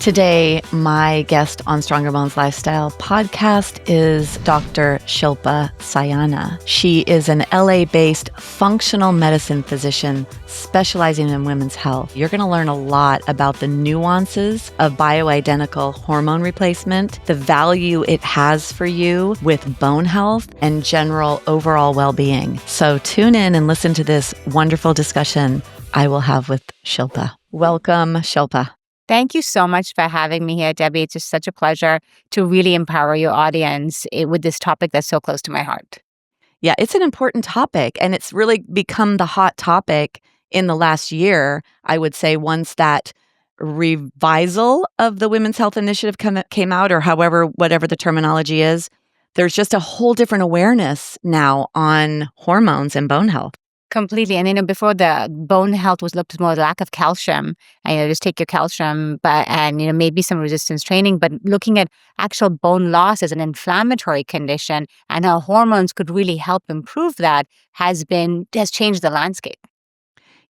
Today, my guest on Stronger Bones Lifestyle podcast is Dr. Shilpa Sayana. She is an LA-based functional medicine physician specializing in women's health. You're going to learn a lot about the nuances of bioidentical hormone replacement, the value it has for you with bone health and general overall well-being. So tune in and listen to this wonderful discussion I will have with Shilpa. Welcome, Shilpa. Thank you so much for having me here, Debbie. It's just such a pleasure to really empower your audience with this topic that's so close to my heart. Yeah, it's an important topic, and it's really become the hot topic in the last year. I would say once that revisal of the Women's Health Initiative came out, or whatever the terminology is, there's just a whole different awareness now on hormones and bone health. Completely. And, before the bone health was looked at more lack of calcium, and, just take your calcium, and maybe some resistance training, but looking at actual bone loss as an inflammatory condition and how hormones could really help improve that has changed the landscape.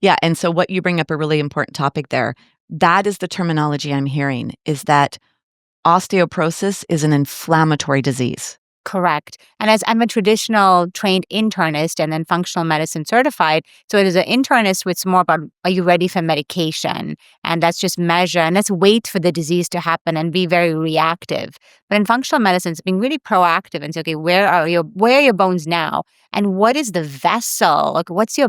Yeah. And so what you bring up a really important topic there, that is the terminology I'm hearing, is that osteoporosis is an inflammatory disease. Correct. And as I'm a traditional trained internist and then functional medicine certified, so it is an internist, it's more about, are you ready for medication? And that's just measure, and let's wait for the disease to happen and be very reactive. But in functional medicine, it's being really proactive and say, okay, where are your bones now? And what is the vessel? Like, what's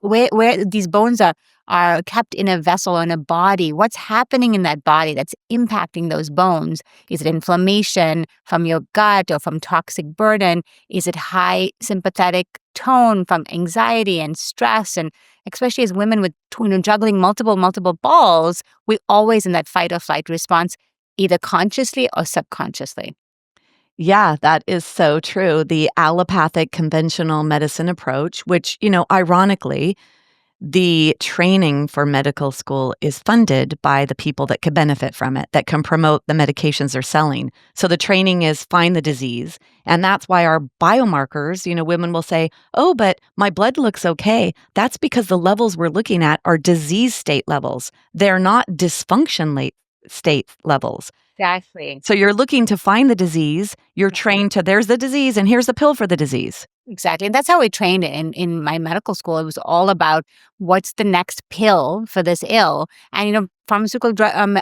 where these bones are kept in a vessel or in a body? What's happening in that body that's impacting those bones? Is it inflammation from your gut or from toxic burden? Is it high sympathetic tone from anxiety and stress? And especially as women with juggling multiple balls, we're always in that fight or flight response, either consciously or subconsciously. Yeah, that is so true. The allopathic conventional medicine approach, which, ironically, the training for medical school is funded by the people that could benefit from it, that can promote the medications they're selling. So the training is find the disease. And that's why our biomarkers, women will say, oh, but my blood looks okay. That's because the levels we're looking at are disease state levels. They're not dysfunction state levels. Exactly. So you're looking to find the disease. You're trained to, there's the disease and here's the pill for the disease. Exactly. And that's how we trained in my medical school. It was all about what's the next pill for this ill. And, pharmaceutical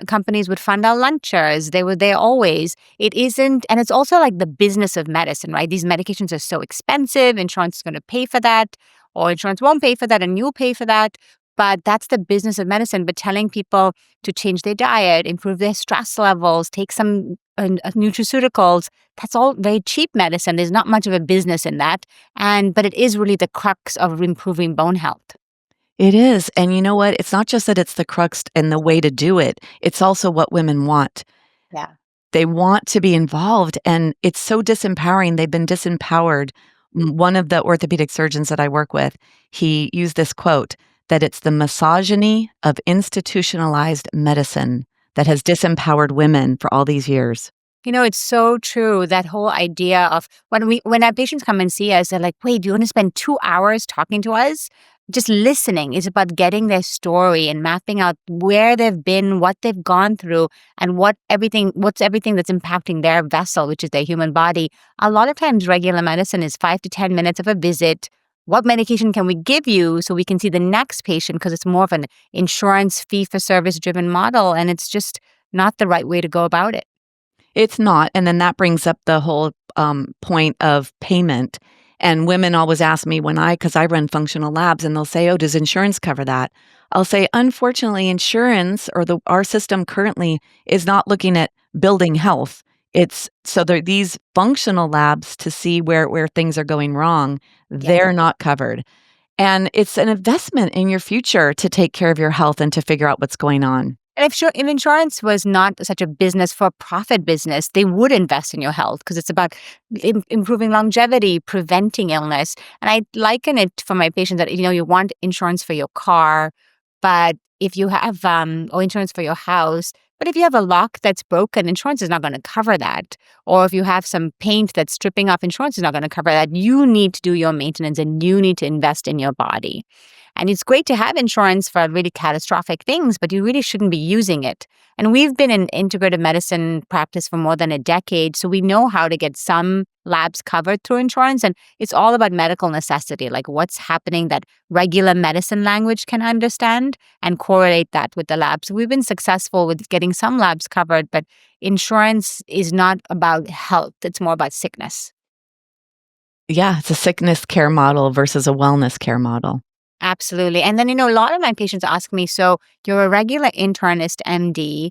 companies would fund our lunches. They were there always. It isn't, and it's also like the business of medicine, right? These medications are so expensive. Insurance is going to pay for that, or insurance won't pay for that, and you'll pay for that. But that's the business of medicine. But telling people to change their diet, improve their stress levels, take some nutraceuticals, that's all very cheap medicine. There's not much of a business in that. But it is really the crux of improving bone health. It is. And you know what? It's not just that it's the crux and the way to do it. It's also what women want. Yeah. They want to be involved. And it's so disempowering. They've been disempowered. One of the orthopedic surgeons that I work with, he used this quote, that it's the misogyny of institutionalized medicine that has disempowered women for all these years. It's so true. That whole idea of when our patients come and see us, they're like, wait, do you want to spend 2 hours talking to us? Just listening is about getting their story and mapping out where they've been, what they've gone through, and what's everything that's impacting their vessel, which is their human body. A lot of times regular medicine is 5 to 10 minutes of a visit. What medication can we give you so we can see the next patient? Because it's more of an insurance fee-for-service driven model, and it's just not the right way to go about it. It's not. And then that brings up the whole point of payment. And women always ask me because I run functional labs, and they'll say, oh, does insurance cover that? I'll say, unfortunately, insurance or our system currently is not looking at building health. There these functional labs to see where things are going wrong. They're not covered. And it's an investment in your future to take care of your health and to figure out what's going on. And if insurance was not such a business for profit business, they would invest in your health because it's about improving longevity, preventing illness. And I liken it for my patients that, you want insurance for your car, but if you have, or insurance for your house, but if you have a lock that's broken, insurance is not going to cover that. Or if you have some paint that's stripping off, insurance is not going to cover that. You need to do your maintenance and you need to invest in your body. And it's great to have insurance for really catastrophic things, but you really shouldn't be using it. And we've been in integrative medicine practice for more than a decade, so we know how to get some labs covered through insurance. And it's all about medical necessity, like what's happening that regular medicine language can understand and correlate that with the labs. So we've been successful with getting some labs covered, but insurance is not about health, it's more about sickness. Yeah, it's a sickness care model versus a wellness care model. Absolutely. And then, a lot of my patients ask me, so you're a regular internist MD,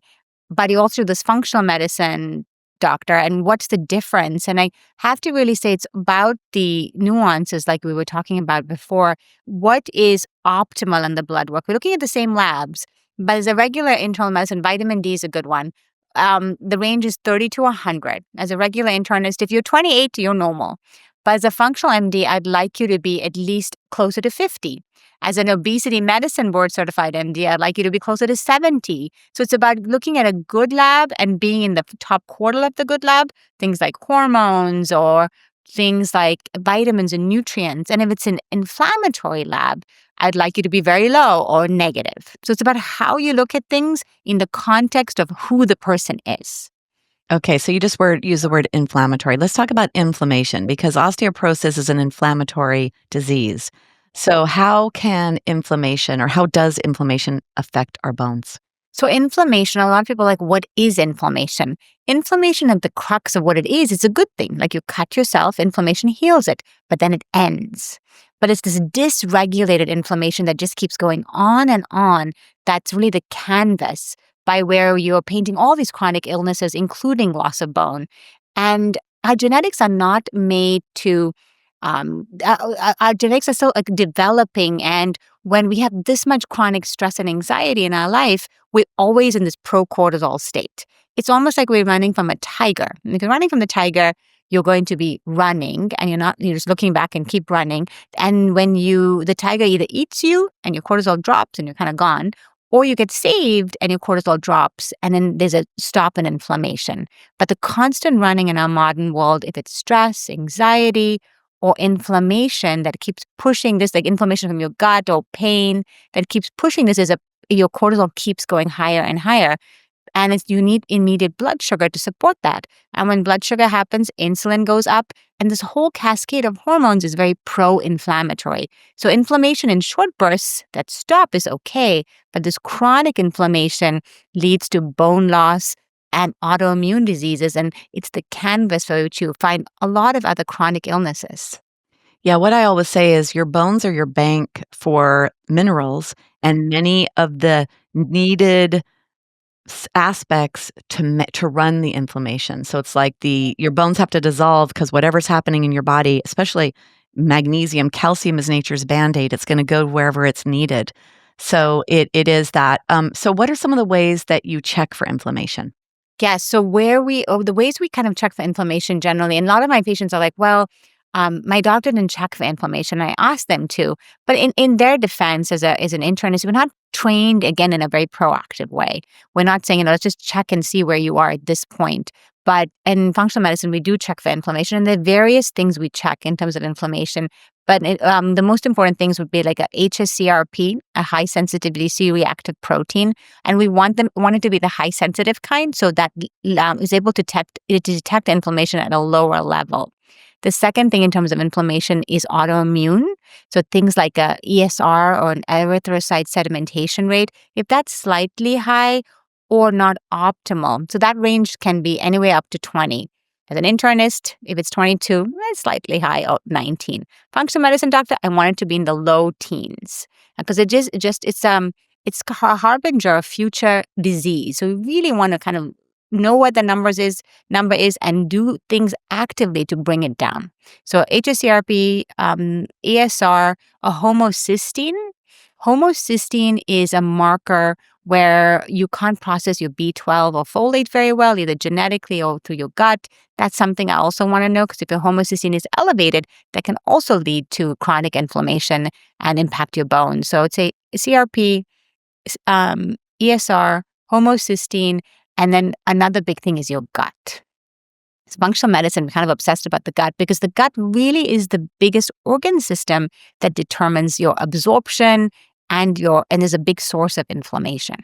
but you also do this functional medicine doctor, and what's the difference? And I have to really say it's about the nuances, like we were talking about before. What is optimal in the blood work? We're looking at the same labs, but as a regular internal medicine, vitamin D is a good one. The range is 30 to 100. As a regular internist, if you're 28, you're normal. But as a functional MD, I'd like you to be at least closer to 50. As an obesity medicine board certified MD, I'd like you to be closer to 70. So it's about looking at a good lab and being in the top quartile of the good lab, things like hormones or things like vitamins and nutrients. And if it's an inflammatory lab, I'd like you to be very low or negative. So it's about how you look at things in the context of who the person is. Okay, so you just use the word inflammatory. Let's talk about inflammation because osteoporosis is an inflammatory disease. So how can inflammation or how does inflammation affect our bones? So inflammation, a lot of people are like, what is inflammation? Inflammation at the crux of what it is, it's a good thing. Like you cut yourself, inflammation heals it, but then it ends. But it's this dysregulated inflammation that just keeps going on and on. That's really the canvas by where you're painting all these chronic illnesses, including loss of bone. And our genetics are not made to, our genetics are still like developing. And when we have this much chronic stress and anxiety in our life, we're always in this pro-cortisol state. It's almost like we're running from a tiger. And if you're running from the tiger, you're going to be running and you're just looking back and keep running. And when the tiger either eats you and your cortisol drops and you're kind of gone, or you get saved and your cortisol drops and then there's a stop in inflammation. But the constant running in our modern world, if it's stress, anxiety, or inflammation that keeps pushing this, like inflammation from your gut or pain that keeps pushing this, your cortisol keeps going higher and higher. And you need immediate blood sugar to support that. And when blood sugar happens, insulin goes up. And this whole cascade of hormones is very pro-inflammatory. So inflammation in short bursts that stop is okay. But this chronic inflammation leads to bone loss and autoimmune diseases. And it's the canvas for which you find a lot of other chronic illnesses. Yeah, what I always say is your bones are your bank for minerals and many of the needed aspects to run the inflammation. So it's like your bones have to dissolve because whatever's happening in your body, especially magnesium, calcium is nature's band-aid. It's going to go wherever it's needed. So it is that. So what are some of the ways that you check for inflammation? Yeah, so the ways we kind of check for inflammation generally, and a lot of my patients are like, well, my doctor didn't check for inflammation. I asked them to, but in their defense, as an internist, we're not trained again in a very proactive way. We're not saying, let's just check and see where you are at this point. But in functional medicine, we do check for inflammation, and there are various things we check in terms of inflammation. But the most important things would be like a HSCRP, a high sensitivity C-reactive protein, and we want it to be the high sensitive kind, so that is able to detect inflammation at a lower level. The second thing in terms of inflammation is autoimmune. So things like a ESR or an erythrocyte sedimentation rate, if that's slightly high or not optimal. So that range can be anywhere up to 20. As an internist, if it's 22, it's slightly high, or 19. Functional medicine doctor, I want it to be in the low teens because it's a harbinger of future disease. So we really want to kind of know what the number is and do things actively to bring it down. So HSCRP, ESR, a homocysteine. Homocysteine is a marker where you can't process your B12 or folate very well, either genetically or through your gut. That's something I also want to know because if your homocysteine is elevated, that can also lead to chronic inflammation and impact your bones. So it's a CRP, ESR, homocysteine, and then another big thing is your gut. functional medicine, we're kind of obsessed about the gut because the gut really is the biggest organ system that determines your absorption and is a big source of inflammation.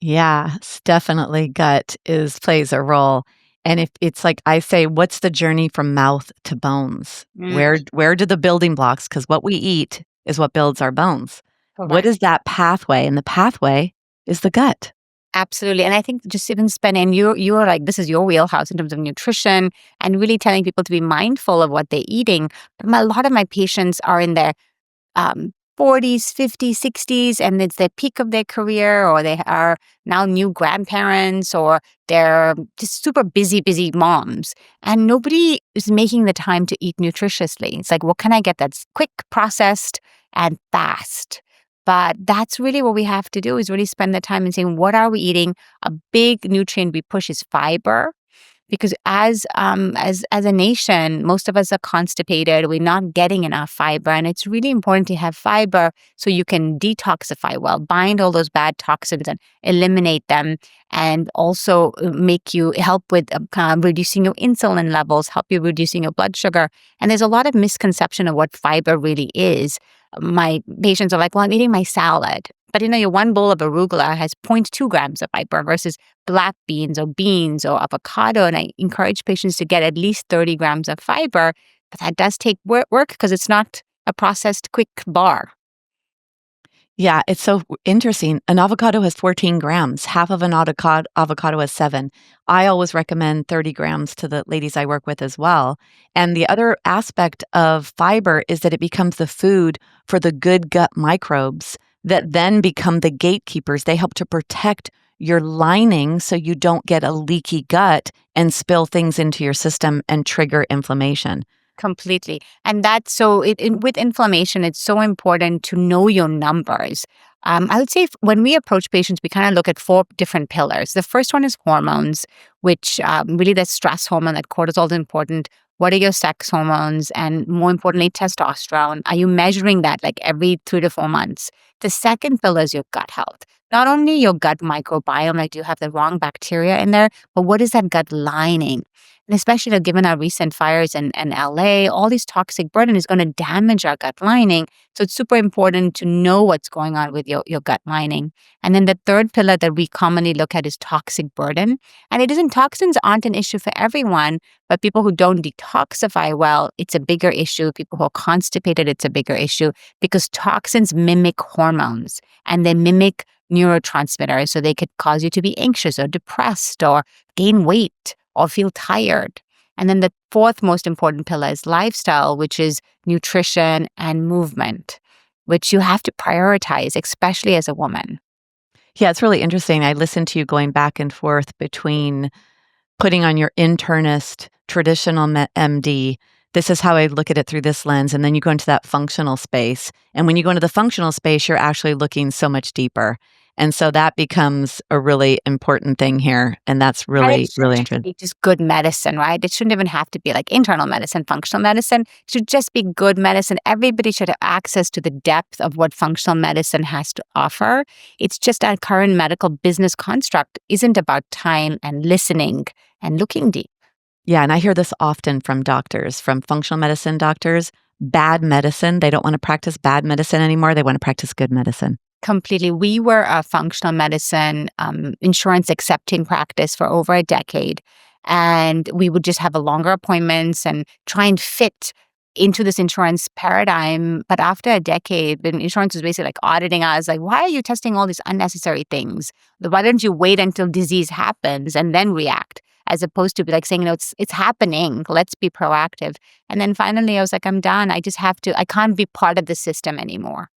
Yeah, definitely gut is plays a role. And if it's like I say, what's the journey from mouth to bones? Where do the building blocks? Because what we eat is what builds our bones. What Correct. is that pathway? And the pathway is the gut. Absolutely. And I think just even spending you are like this is your wheelhouse in terms of nutrition and really telling people to be mindful of what they're eating. But a lot of my patients are in their 40s, 50s, 60s, and it's the peak of their career, or they are now new grandparents, or they're just super busy moms. And nobody is making the time to eat nutritiously. It's like, what can I get that's quick, processed, and fast? But that's really what we have to do is really spend the time and saying, what are we eating? A big nutrient we push is fiber because as a nation, most of us are constipated. We're not getting enough fiber, and it's really important to have fiber so you can detoxify well, bind all those bad toxins and eliminate them, and also make you help with kind of reducing your insulin levels, help you reducing your blood sugar. And there's a lot of misconception of what fiber really is. My patients are like, "Well, I'm eating my salad." But your one bowl of arugula has zero point 0.2 grams of fiber versus black beans or avocado. And I encourage patients to get at least 30 grams of fiber. But that does take work because it's not a processed quick bar. Yeah, it's so interesting. An avocado has 14 grams. Half of an avocado has 7. I always recommend 30 grams to the ladies I work with as well. And the other aspect of fiber is that it becomes the food for the good gut microbes that then become the gatekeepers. They help to protect your lining so you don't get a leaky gut and spill things into your system and trigger inflammation. Completely. And that's so with inflammation, it's so important to know your numbers. I would say when we approach patients, we kind of look at 4 different pillars. The first one is hormones, which really the stress hormone, that cortisol is important. What are your sex hormones? And more importantly, testosterone. Are you measuring that like every 3 to 4 months? The second pillar is your gut health. Not only your gut microbiome, like do you have the wrong bacteria in there, but what is that gut lining? And especially given our recent fires in LA, all these toxic burden is going to damage our gut lining. So it's super important to know what's going on with your gut lining. And then the third pillar that we commonly look at is toxic burden. And toxins aren't an issue for everyone, but people who don't detoxify well, it's a bigger issue. People who are constipated, it's a bigger issue because toxins mimic hormones and they mimic neurotransmitters. So they could cause you to be anxious or depressed or gain weight or feel tired. And then the fourth most important pillar is lifestyle, which is nutrition and movement, which you have to prioritize, especially as a woman. Yeah, it's really interesting. I listened to you going back and forth between putting on your internist, traditional MD. This is how I look at it through this lens. And then you go into that functional space. And when you go into the functional space, you're actually looking so much deeper. And so that becomes a really important thing here. And that's And it really, should really just interesting. be just good medicine, right? It shouldn't even have to be like internal medicine, functional medicine. It should just be good medicine. Everybody should have access to the depth of what functional medicine has to offer. It's just our current medical business construct isn't about time and listening and looking deep. Yeah. And I hear this often from doctors, from functional medicine doctors, bad medicine. They don't want to practice bad medicine anymore. They want to practice good medicine. Completely. We were a functional medicine insurance accepting practice for over a decade. And we would just have a longer appointments and try and fit into this insurance paradigm. But after a decade, the insurance was basically like auditing us, like, why are you testing all these unnecessary things? Why don't you wait until disease happens and then react? As opposed to be like saying, it's happening. Let's be proactive. And then finally, I was like, I'm done. I can't be part of the system anymore.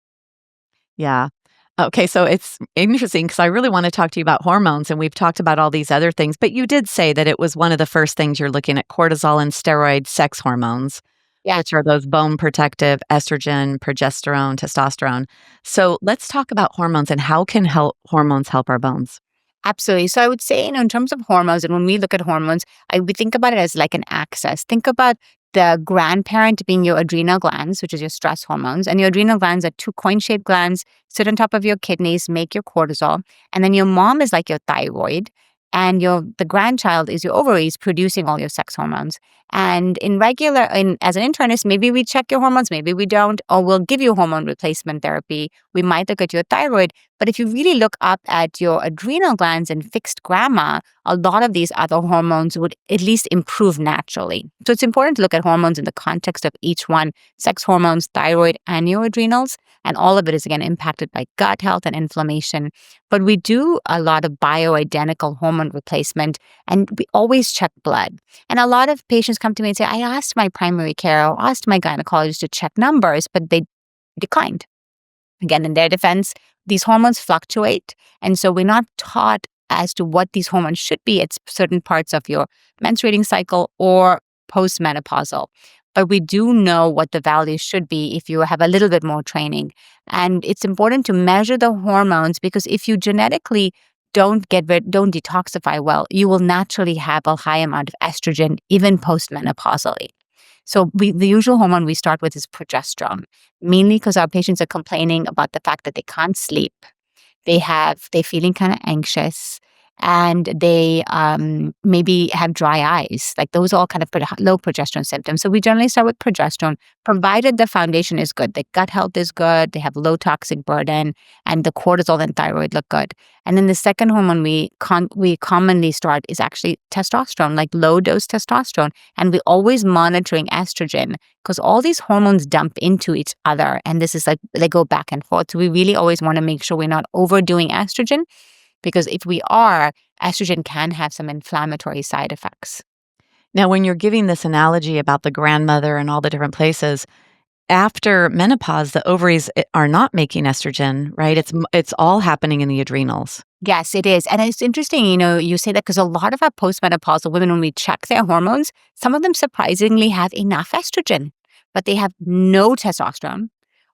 Yeah. Okay, so it's interesting because I really want to talk to you about hormones, and we've talked about all these other things, but you did say that it was one of the first things you're looking at cortisol and steroid sex hormones, Yeah. which are those bone protective estrogen, progesterone, testosterone. So let's talk about hormones and how can hormones help our bones? Absolutely. So I would say, in terms of hormones, and when we look at hormones, we think about it as like an axis. Think about the grandparent being your adrenal glands, which is your stress hormones, and your adrenal glands are 2 coin-shaped glands, sit on top of your kidneys, make your cortisol, and then your mom is like your thyroid, and the grandchild is your ovaries producing all your sex hormones. And as an internist, maybe we check your hormones, maybe we don't, or we'll give you hormone replacement therapy. We might look at your thyroid. But if you really look up at your adrenal glands and fixed gamma, a lot of these other hormones would at least improve naturally. So it's important to look at hormones in the context of each one: sex hormones, thyroid, and your adrenals. And all of it is, again, impacted by gut health and inflammation. But we do a lot of bioidentical hormone replacement, and we always check blood. And a lot of patients come to me and say, I asked my primary care or asked my gynecologist to check numbers, but they declined. Again, in their defense, these hormones fluctuate. And so we're not taught as to what these hormones should be at certain parts of your menstruating cycle or postmenopausal. But we do know what the values should be if you have a little bit more training. And it's important to measure the hormones, because if you genetically don't detoxify well, you will naturally have a high amount of estrogen even postmenopausally. So the usual hormone we start with is progesterone, mainly because our patients are complaining about the fact that they can't sleep. They're feeling kind of anxious, and they maybe have dry eyes. Like, those are all kind of low progesterone symptoms. So we generally start with progesterone, provided the foundation is good. The gut health is good, they have low toxic burden, and the cortisol and thyroid look good. And then the second hormone we commonly start is actually testosterone, like low dose testosterone. And we're always monitoring estrogen, because all these hormones dump into each other. And this is like, they go back and forth. So we really always want to make sure we're not overdoing estrogen, because if we are, estrogen can have some inflammatory side effects. Now, when you're giving this analogy about the grandmother and all the different places, after menopause, the ovaries are not making estrogen, right? It's all happening in the adrenals. Yes, it is. And it's interesting, you say that, because a lot of our postmenopausal women, when we check their hormones, some of them surprisingly have enough estrogen, but they have no testosterone,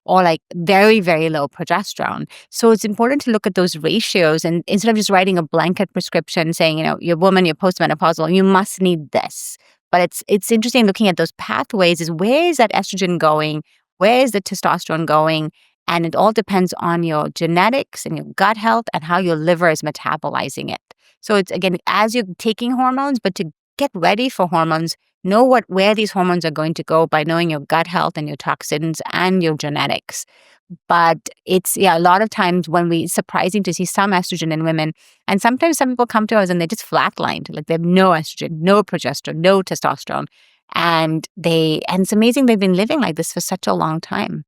or like very, very low progesterone. So it's important to look at those ratios, and instead of just writing a blanket prescription saying, you're postmenopausal, you must need this. But it's interesting looking at those pathways, is where is that estrogen going? Where is the testosterone going? And it all depends on your genetics and your gut health and how your liver is metabolizing it. So it's, again, as you're taking hormones, but to get ready for hormones, know where these hormones are going to go by knowing your gut health and your toxins and your genetics. But it's, a lot of times it's surprising to see some estrogen in women. And sometimes some people come to us and they're just flatlined. Like, they have no estrogen, no progesterone, no testosterone. And it's amazing they've been living like this for such a long time.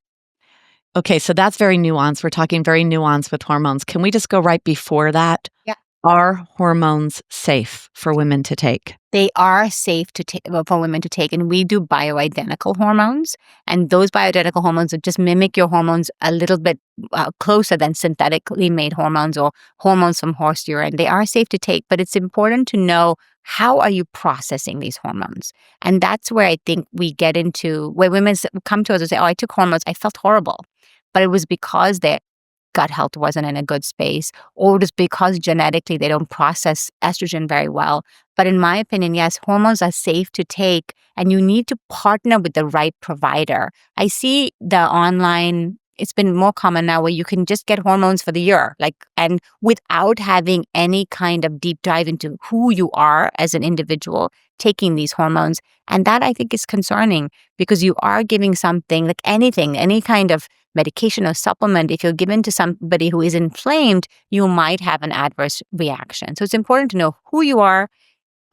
Okay, so that's very nuanced. We're talking very nuanced with hormones. Can we just go right before that? Yeah. Are hormones safe for women to take? They are safe for women to take, and we do bioidentical hormones. And those bioidentical hormones just mimic your hormones a little bit closer than synthetically made hormones or hormones from horse urine. They are safe to take, but it's important to know, how are you processing these hormones? And that's where I think we get into where women come to us and say, I took hormones, I felt horrible. But it was because their gut health wasn't in a good space, or just because genetically they don't process estrogen very well. But in my opinion, yes, hormones are safe to take, and you need to partner with the right provider. I see the online, it's been more common now, where you can just get hormones for the year, and without having any kind of deep dive into who you are as an individual taking these hormones. And that, I think, is concerning, because you are giving something, like anything, any kind of medication or supplement. If you're given to somebody who is inflamed, you might have an adverse reaction. So it's important to know who you are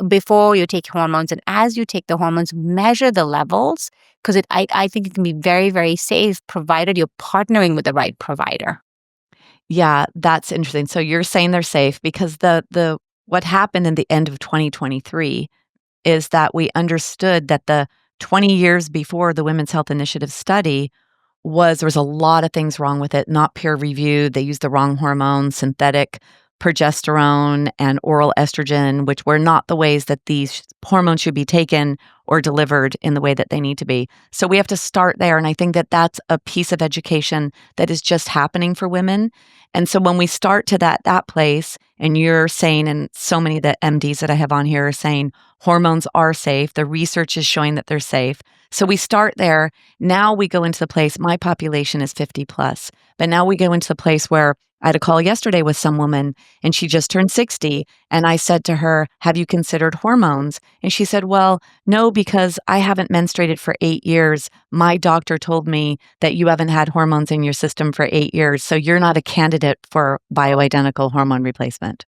before you take hormones. And as you take the hormones, measure the levels, because I think it can be very, very safe, provided you're partnering with the right provider. Yeah, that's interesting. So you're saying they're safe because what happened in the end of 2023 is that we understood that the 20 years before the Women's Health Initiative study there was a lot of things wrong with it, not peer reviewed. They used the wrong hormones, synthetic progesterone and oral estrogen, which were not the ways that these hormones should be taken or delivered in the way that they need to be. So we have to start there. And I think that that's a piece of education that is just happening for women. And so when we start to that place, and you're saying, and so many of the MDs that I have on here are saying hormones are safe, the research is showing that they're safe. So we start there. Now we go into the place, my population is 50 plus, but now we go into the place where I had a call yesterday with some woman and she just turned 60. And I said to her, have you considered hormones? And she said, well, no, because I haven't menstruated for 8 years. My doctor told me that you haven't had hormones in your system for 8 years. So you're not a candidate for bioidentical hormone replacement.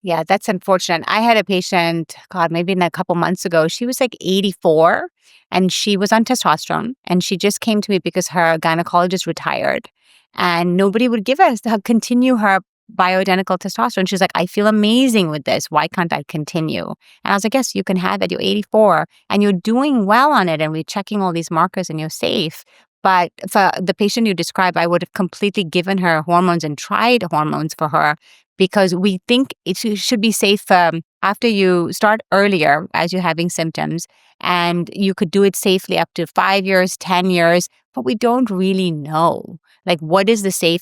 Yeah, that's unfortunate. I had a patient, God, maybe a couple months ago. She was like 84 and she was on testosterone. And she just came to me because her gynecologist retired and nobody would give us to continue her bioidentical testosterone. She's like, I feel amazing with this. Why can't I continue? And I was like, yes, you can have it. You're 84 and you're doing well on it. And we're checking all these markers and you're safe. But for the patient you described, I would have completely given her hormones and tried hormones for her because we think it should be safe after you start earlier as you're having symptoms. And you could do it safely up to 5 years, 10 years, but we don't really know. Like, what is the safe?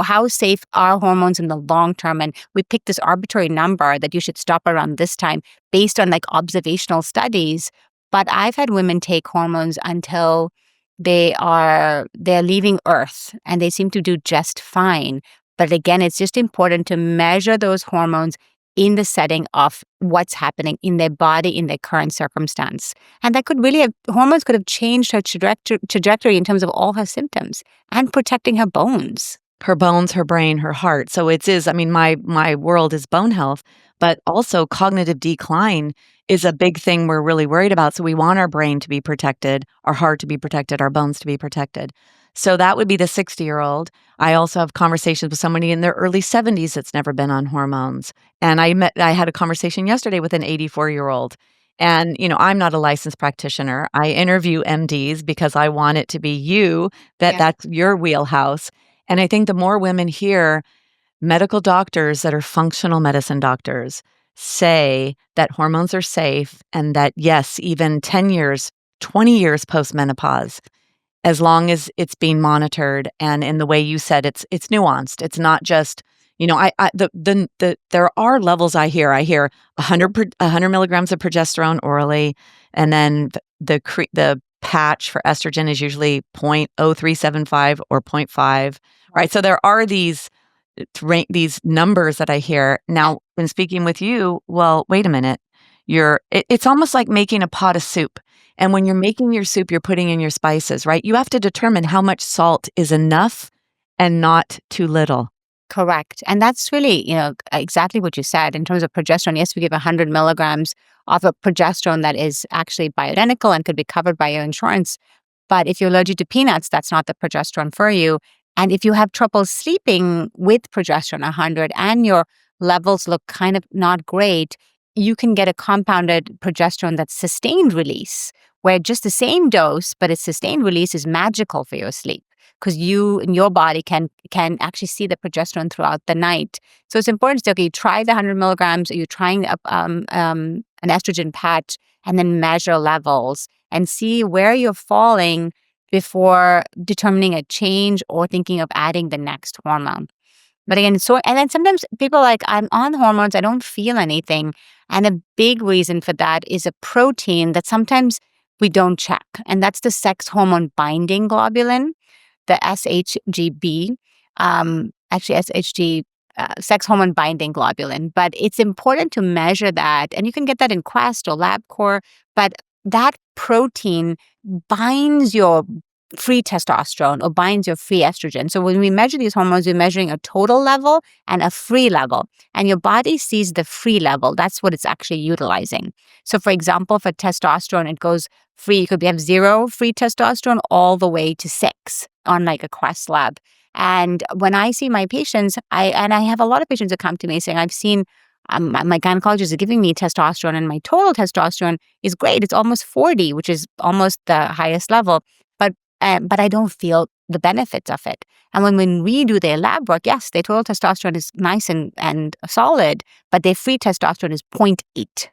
How safe are hormones in the long term? And we pick this arbitrary number that you should stop around this time based on like observational studies. But I've had women take hormones until they're leaving Earth and they seem to do just fine. But again, it's just important to measure those hormones in the setting of what's happening in their body in their current circumstance. And that could really have, hormones could have changed her trajectory in terms of all her symptoms and protecting her bones. Her bones, her brain, her heart. So it is, I mean, my world is bone health, but also cognitive decline is a big thing we're really worried about. So we want our brain to be protected, our heart to be protected, our bones to be protected. So that would be the 60-year-old. I also have conversations with somebody in their early 70s that's never been on hormones. And I had a conversation yesterday with an 84-year-old. And, I'm not a licensed practitioner. I interview MDs because I want it to be you, that's your wheelhouse. And I think the more women hear medical doctors that are functional medicine doctors say that hormones are safe and that, yes, even 10 years, 20 years postmenopause, as long as it's being monitored and in the way you said, it's nuanced. It's not just, there are levels I hear. I hear 100 milligrams of progesterone orally, and then the patch for estrogen is usually 0.0375 or 0.5, right? So there are these numbers that I hear. Now, when speaking with you, well, wait a minute. It's almost like making a pot of soup. And when you're making your soup, you're putting in your spices, right? You have to determine how much salt is enough and not too little. Correct. And that's really, exactly what you said in terms of progesterone. Yes, we give 100 milligrams of a progesterone that is actually bioidentical and could be covered by your insurance. But if you're allergic to peanuts, that's not the progesterone for you. And if you have trouble sleeping with progesterone 100 and your levels look kind of not great, you can get a compounded progesterone that's sustained release, where just the same dose, but its sustained release is magical for your sleep because you and your body can actually see the progesterone throughout the night. So it's important to say, okay, you try the 100 milligrams, you're trying an estrogen patch, and then measure levels and see where you're falling before determining a change or thinking of adding the next hormone. But again, and then sometimes people are like, I'm on hormones, I don't feel anything. And a big reason for that is a protein that sometimes we don't check. And that's the sex hormone binding globulin, the SHGB, actually SHG, sex hormone binding globulin. But it's important to measure that. And you can get that in Quest or LabCorp. But that protein binds your free testosterone or binds your free estrogen. So when we measure these hormones, we're measuring a total level and a free level. And your body sees the free level. That's what it's actually utilizing. So for example, for testosterone, it goes free. You could have 0 free testosterone all the way to 6 on like a Quest lab. And when I see my patients, I have a lot of patients that come to me saying, I've seen my gynecologist is giving me testosterone and my total testosterone is great. It's almost 40, which is almost the highest level. But I don't feel the benefits of it. And when we do their lab work, yes, their total testosterone is nice and solid, but their free testosterone is 0.8.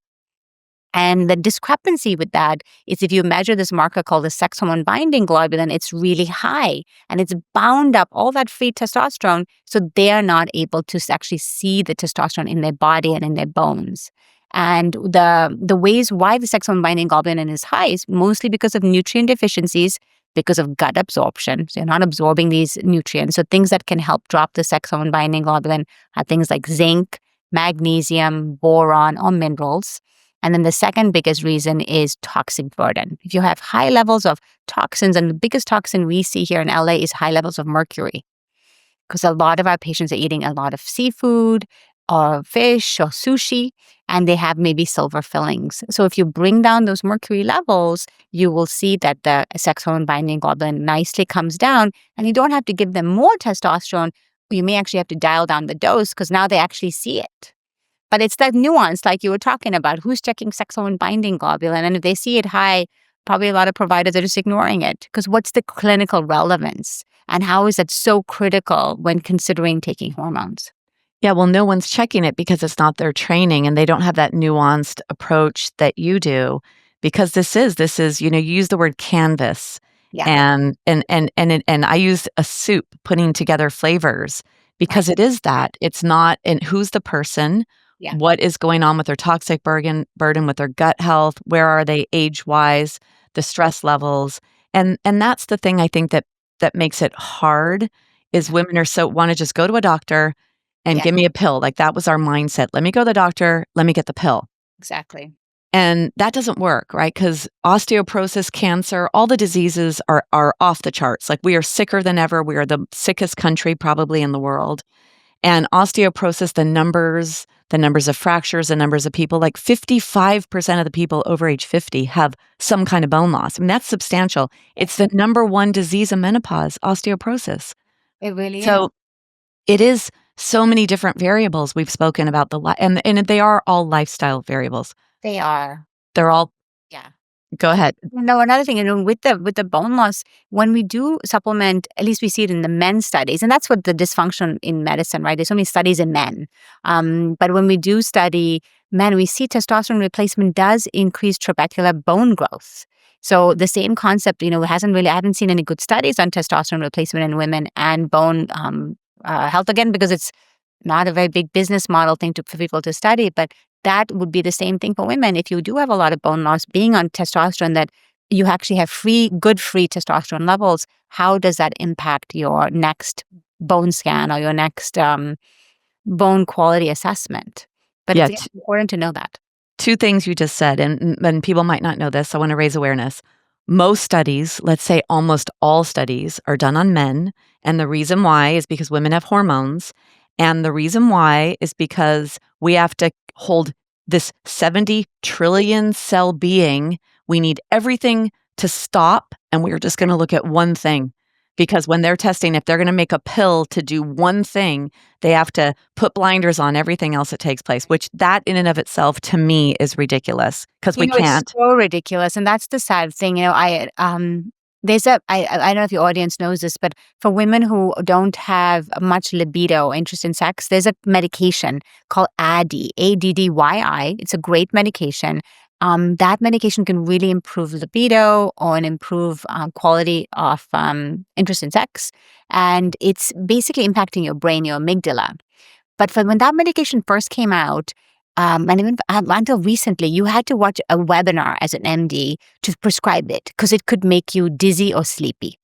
And the discrepancy with that is if you measure this marker called the sex hormone binding globulin, it's really high and it's bound up all that free testosterone. So they are not able to actually see the testosterone in their body and in their bones. And the ways why the sex hormone binding globulin is high is mostly because of nutrient deficiencies, because of gut absorption. So you're not absorbing these nutrients. So things that can help drop the sex hormone binding globulin are things like zinc, magnesium, boron, or minerals. And then the second biggest reason is toxic burden. If you have high levels of toxins, and the biggest toxin we see here in LA is high levels of mercury, because a lot of our patients are eating a lot of seafood or fish or sushi, and they have maybe silver fillings. So if you bring down those mercury levels, you will see that the sex hormone binding globulin nicely comes down, and you don't have to give them more testosterone. You may actually have to dial down the dose because now they actually see it. But it's that nuance, like you were talking about, who's checking sex hormone binding globulin? And if they see it high, probably a lot of providers are just ignoring it. Because what's the clinical relevance? And how is that so critical when considering taking hormones? Yeah, well, no one's checking it because it's not their training and they don't have that nuanced approach that you do. Because this is, you use the word canvas Yeah, and I use a soup putting together flavors right. because it is that. It's not, and who's the person? Yeah, What is going on with their toxic burden with their gut health? Where are they age-wise? The stress levels. And that's the thing I think that makes it hard is yeah, women are so want to just go to a doctor and yeah, give me a pill. Like that was our mindset. Let me go to the doctor, let me get the pill. exactly. And that doesn't work, right? Because osteoporosis, cancer, all the diseases are off the charts. Like we are sicker than ever. We are the sickest country probably in the world. And osteoporosis, the numbers of fractures, the numbers of people, like 55% of the people over age 50 have some kind of bone loss. I mean, that's substantial. It's the number one disease of menopause, osteoporosis. It really is. So it is so many different variables we've spoken about and they are all lifestyle variables. They are. They're all Yeah. go ahead. No, another thing, with the bone loss, when we do supplement, at least we see it in the men studies, and that's what the dysfunction in medicine, right? There's so many studies in men, but when we do study men, we see testosterone replacement does increase trabecular bone growth. So the same concept, I haven't seen any good studies on testosterone replacement in women and bone health again because it's not a very big business model thing for people to study, but that would be the same thing for women. If you do have a lot of bone loss, being on testosterone, that you actually have good free testosterone levels, how does that impact your next bone scan or your next bone quality assessment? But Yeah, it's important to know that. two things you just said, and people might not know this. I want to raise awareness. Most studies, let's say almost all studies, are done on men. And the reason why is because women have hormones. And the reason why is because we have to hold this 70 trillion cell being. We need everything to stop. And we're just going to look at one thing. Because when they're testing, if they're going to make a pill to do one thing, they have to put blinders on everything else that takes place, which that in and of itself to me is ridiculous because we It's can't. so ridiculous, and that's the sad thing. There's I don't know if your audience knows this, but for women who don't have much libido or interest in sex, there's a medication called ADDY, ADDYI. It's a great medication. That medication can really improve libido or improve quality of interest in sex, and it's basically impacting your brain, your amygdala. But when that medication first came out, and even until recently, you had to watch a webinar as an MD to prescribe it because it could make you dizzy or sleepy.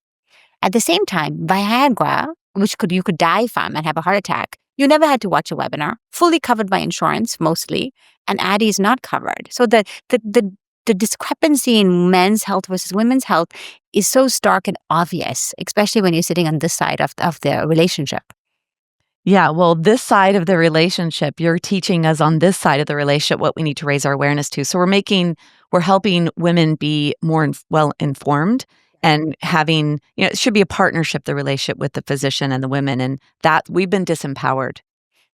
At the same time, Viagra, which you could die from and have a heart attack, you never had to watch a webinar, fully covered by insurance mostly, and Addie is not covered. So the discrepancy in men's health versus women's health is so stark and obvious, especially when you're sitting on this side of the relationship. Yeah, well, this side of the relationship, you're teaching us on this side of the relationship what we need to raise our awareness to. So we're helping women be more well informed and having, it should be a partnership, the relationship with the physician and the women, and that we've been disempowered.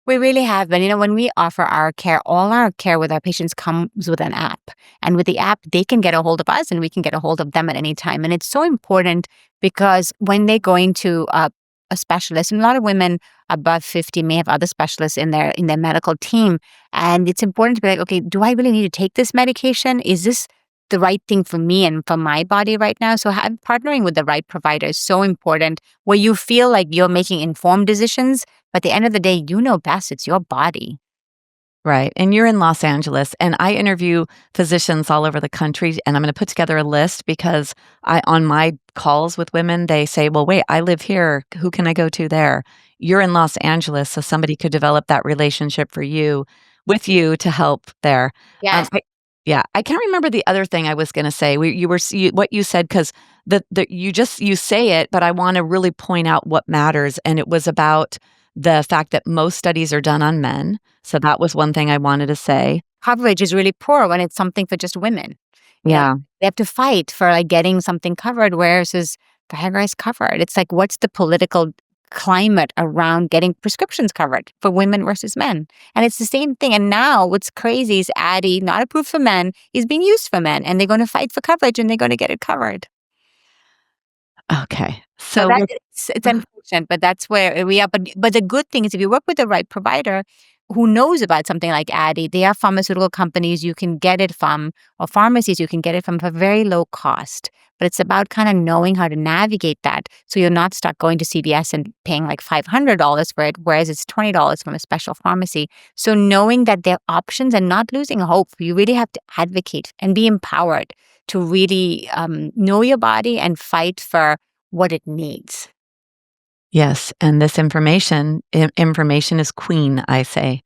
We really have been. When we offer our care, all our care with our patients comes with an app. And with the app, they can get a hold of us and we can get a hold of them at any time. And it's so important because when they're going to a specialist. And a lot of women above 50 may have other specialists in their medical team. And it's important to be like, okay, do I really need to take this medication? Is this the right thing for me and for my body right now? So partnering with the right provider is so important, where you feel like you're making informed decisions, but at the end of the day, you know best. It's your body. Right. And you're in Los Angeles, and I interview physicians all over the country, and I'm going to put together a list because on my calls with women, they say, well, wait, I live here. Who can I go to there? You're in Los Angeles, so somebody could develop that relationship with you to help there. Yes. Yeah, I can't remember the other thing I was going to say. What you said, because you say it, but I want to really point out what matters. And it was about the fact that most studies are done on men. So that was one thing I wanted to say. Coverage is really poor when it's something for just women. Yeah. They have to fight for like getting something covered, whereas Viagra is covered. It's like, what's the political climate around getting prescriptions covered for women versus men? And it's the same thing. And now what's crazy is Addy, not approved for men, is being used for men, and they're going to fight for coverage and they're going to get it covered. Okay. So So that it's unfortunate, but that's where we are. But the good thing is, if you work with the right provider who knows about something like Addy, there are pharmaceutical companies you can get it from, or pharmacies you can get it from for very low cost. But it's about kind of knowing how to navigate that, so you're not stuck going to CVS and paying like $500 for it, whereas it's $20 from a special pharmacy. So knowing that there are options and not losing hope, you really have to advocate and be empowered to really know your body and fight for what it needs. yes, and this information is queen, I say.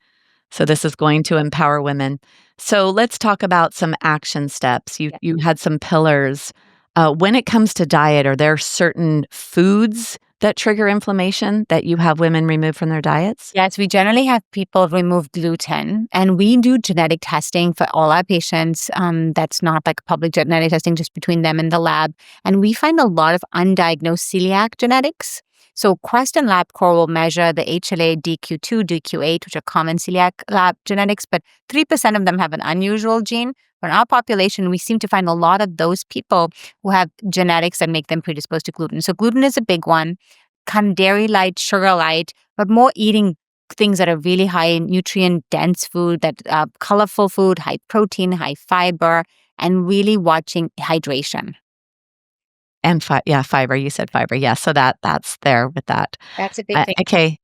So this is going to empower women. So let's talk about some action steps. You Yeah. you had some pillars. When it comes to diet, are there certain foods that trigger inflammation that you have women remove from their diets? Yes, we generally have people remove gluten, and we do genetic testing for all our patients. That's not like public genetic testing, just between them and the lab. And we find a lot of undiagnosed celiac genetics. So Quest and LabCorp will measure the HLA DQ2, DQ8, which are common celiac lab genetics, but 3% of them have an unusual gene. But in our population, we seem to find a lot of those people who have genetics that make them predisposed to gluten. So gluten is a big one. Kind of dairy light, sugar light, but more eating things that are really high in nutrient dense food, that colorful food, high protein, high fiber, and really watching hydration. And fiber. You said fiber. Yeah, so that's there with that. That's a big thing. Okay.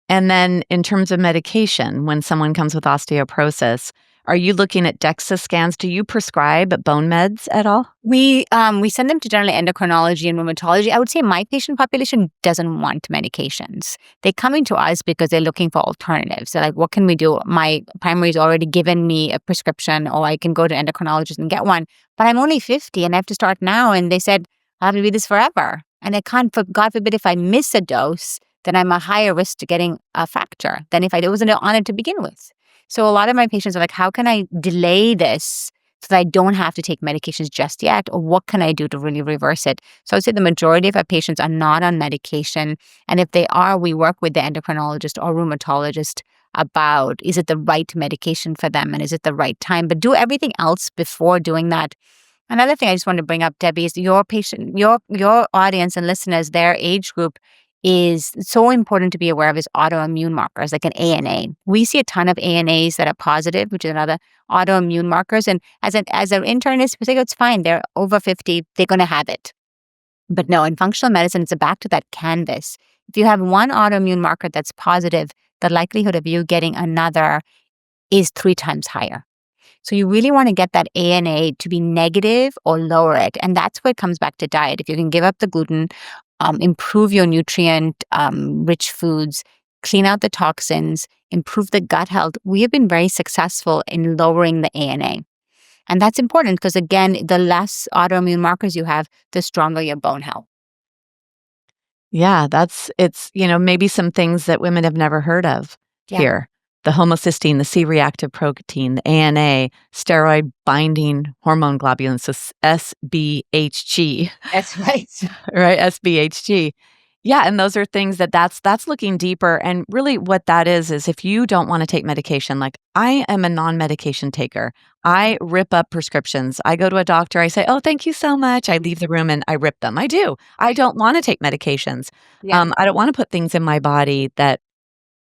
And then in terms of medication, when someone comes with osteoporosis, are you looking at DEXA scans? Do you prescribe bone meds at all? We send them to general endocrinology and rheumatology. I would say my patient population doesn't want medications. They're coming to us because they're looking for alternatives. They're like, what can we do? My primary's already given me a prescription, or I can go to endocrinologist and get one. But I'm only 50 and I have to start now. And they said, I'll have to do this forever. And I can't, God forbid, if I miss a dose, then I'm a higher risk to getting a fracture than if I wasn't on it to begin with. So a lot of my patients are like, how can I delay this so that I don't have to take medications just yet? Or what can I do to really reverse it? So I would say the majority of our patients are not on medication. And if they are, we work with the endocrinologist or rheumatologist about, is it the right medication for them and is it the right time? But do everything else before doing that. Another thing I just want to bring up, Debbie, is your patient, your audience and listeners, their age group is so important to be aware of is autoimmune markers, like an ANA. We see a ton of ANAs that are positive, which is another autoimmune markers. And as an internist, we say, oh, it's fine. They're over 50. They're going to have it. But no, in functional medicine, it's back to that canvas. If you have one autoimmune marker that's positive, the likelihood of you getting another is 3 times higher. So you really want to get that ANA to be negative or lower it. And that's where it comes back to diet. If you can give up the gluten, improve your nutrient rich foods, clean out the toxins, improve the gut health, we have been very successful in lowering the ANA. And that's important because, again, the less autoimmune markers you have, the stronger your bone health. Yeah, it's maybe some things that women have never heard of here. The homocysteine, the C-reactive protein, the ANA, steroid binding hormone globulin, so SBHG. That's right. Right, SBHG. Yeah, and those are things that's looking deeper. And really what that is if you don't want to take medication, like I am a non-medication taker. I rip up prescriptions. I go to a doctor, I say, "Oh, thank you so much." I leave the room and I rip them. I do. I don't want to take medications. Yeah. I don't want to put things in my body that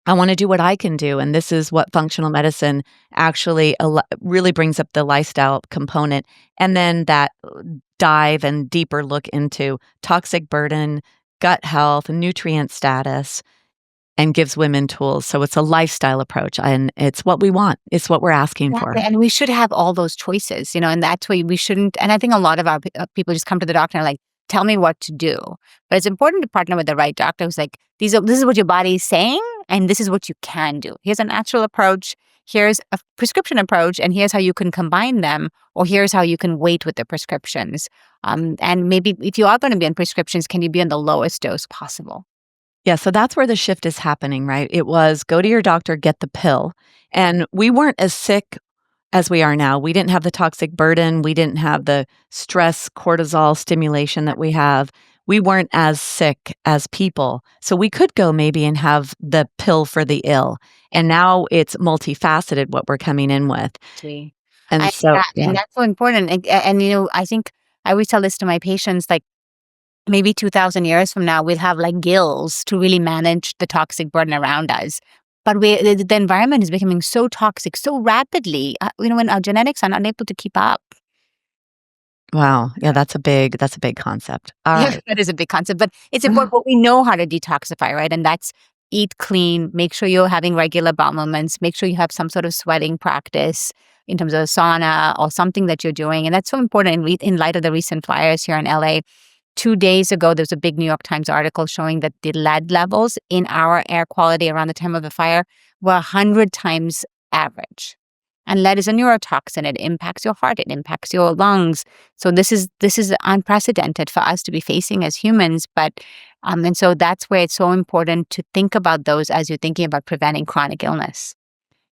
I want to do what I can do. And this is what functional medicine actually really brings up the lifestyle component. And then that dive and deeper look into toxic burden, gut health, nutrient status, and gives women tools. So it's a lifestyle approach and it's what we want. It's what we're asking Exactly. for. And we should have all those choices, and that's why we shouldn't. And I think a lot of our people just come to the doctor and like, tell me what to do. But it's important to partner with the right doctor who's like, this is what your body is saying, and this is what you can do. Here's a natural approach. Here's a prescription approach, and here's how you can combine them, or here's how you can wait with the prescriptions. And maybe if you are going to be on prescriptions, can you be on the lowest dose possible? Yeah, so that's where the shift is happening, right? It was go to your doctor, get the pill. And we weren't as sick as we are now. We didn't have the toxic burden. We didn't have the stress, cortisol stimulation that we have. We weren't as sick as people. So we could go maybe and have the pill for the ill. And now it's multifaceted what we're coming in with. Exactly. And so, And yeah. that's so important. And I think I always tell this to my patients, like, maybe 2,000 years from now, we'll have like gills to really manage the toxic burden around us. But the environment is becoming so toxic so rapidly, when our genetics are unable to keep up. Wow. Yeah, that's a big concept. All Yeah, right. that is a big concept, but it's important. But we know how to detoxify, right? And that's eat clean, make sure you're having regular bowel movements, make sure you have some sort of sweating practice in terms of a sauna or something that you're doing. And that's so important in light of the recent fires here in LA. 2 days ago, there was a big New York Times article showing that the lead levels in our air quality around the time of the fire were 100 times average. And lead is a neurotoxin. It impacts your heart. It impacts your lungs. So this is unprecedented for us to be facing as humans. And so that's where it's so important to think about those as you're thinking about preventing chronic illness.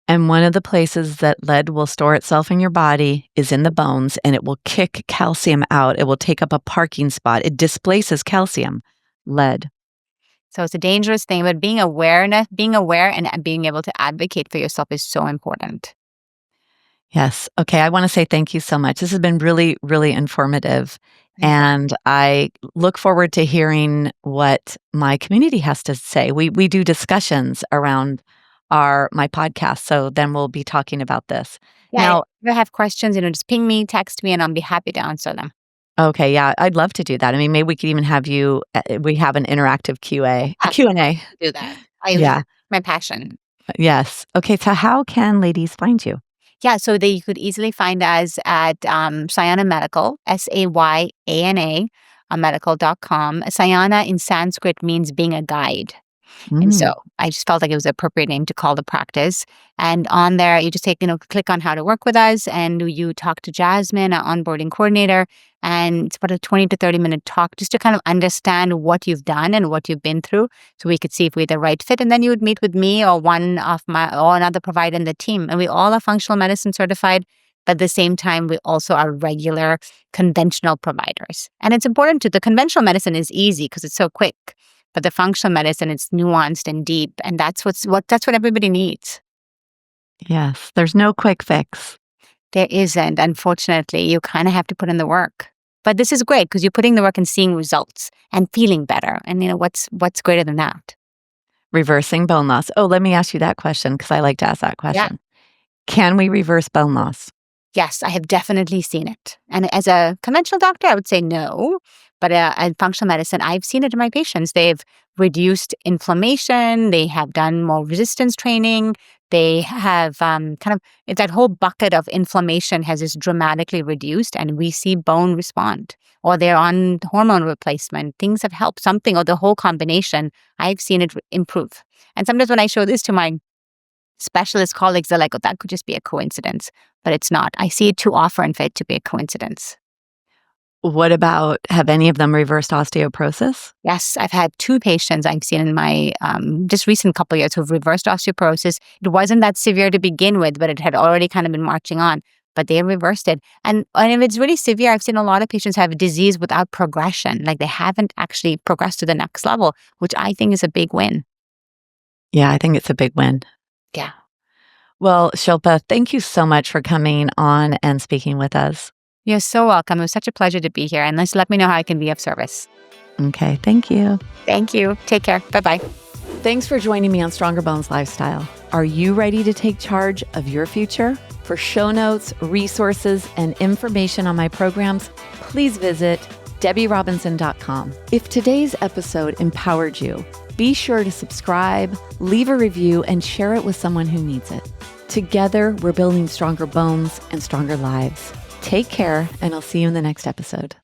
And one of the places that lead will store itself in your body is in the bones, and it will kick calcium out. It will take up a parking spot. It displaces calcium, lead. So it's a dangerous thing, but being aware and being able to advocate for yourself is so important. Yes. Okay. I want to say thank you so much. This has been really, really informative. And I look forward to hearing what my community has to say. We do discussions around my podcast. So then we'll be talking about this. Yeah, if Now, you have questions, just ping me, text me, and I'll be happy to answer them. okay, yeah, I'd love to do that. I mean, maybe we could even have you we have an interactive Q&A. Do that. Yeah. My passion. Yes. Okay, so how can ladies find you? Yeah, so you could easily find us at Sayana Medical, Sayana, medical.com. Sayana in Sanskrit means being a guide. And so Mm. I just felt like it was an appropriate name to call the practice. And on there, you just click on how to work with us, and you talk to Jasmine, our onboarding coordinator. And it's about a 20 to 30-minute talk just to kind of understand what you've done and what you've been through so we could see if we're the right fit. And then you would meet with me or or another provider in the team. And we all are functional medicine certified. But at the same time, we also are regular conventional providers. And it's important the conventional medicine is easy because it's so quick. But the functional medicine, it's nuanced and deep, and that's what everybody needs. Yes, there's no quick fix. There isn't, unfortunately. You kind of have to put in the work. But this is great because you're putting the work and seeing results and feeling better. And what's greater than that? Reversing bone loss. Oh, let me ask you that question because I like to ask that Yeah. question. Can we reverse bone loss? Yes, I have definitely seen it. And as a conventional doctor, I would say no. But in functional medicine, I've seen it in my patients. They've reduced inflammation. They have done more resistance training. They have that whole bucket of inflammation has just dramatically reduced, and we see bone respond. Or they're on hormone replacement. Things have helped something, or the whole combination. I've seen it improve. And sometimes when I show this to my specialist colleagues, they're like, oh, that could just be a coincidence. But it's not. I see it too often for it to be a coincidence. What about, have any of them reversed osteoporosis? Yes, I've had 2 patients I've seen in my just recent couple of years who've reversed osteoporosis. It wasn't that severe to begin with, but it had already kind of been marching on. but they reversed it. And if it's really severe, I've seen a lot of patients have disease without progression. Like they haven't actually progressed to the next level, which I think is a big win. Yeah, I think it's a big win. Yeah. Well, Shilpa, thank you so much for coming on and speaking with us. You're so welcome. It was such a pleasure to be here. And let me know how I can be of service. Okay, thank you. Thank you. Take care. Bye-bye. Thanks for joining me on Stronger Bones Lifestyle. Are you ready to take charge of your future? For show notes, resources, and information on my programs, please visit DebbieRobinson.com. If today's episode empowered you, be sure to subscribe, leave a review, and share it with someone who needs it. Together, we're building stronger bones and stronger lives. Take care, and I'll see you in the next episode.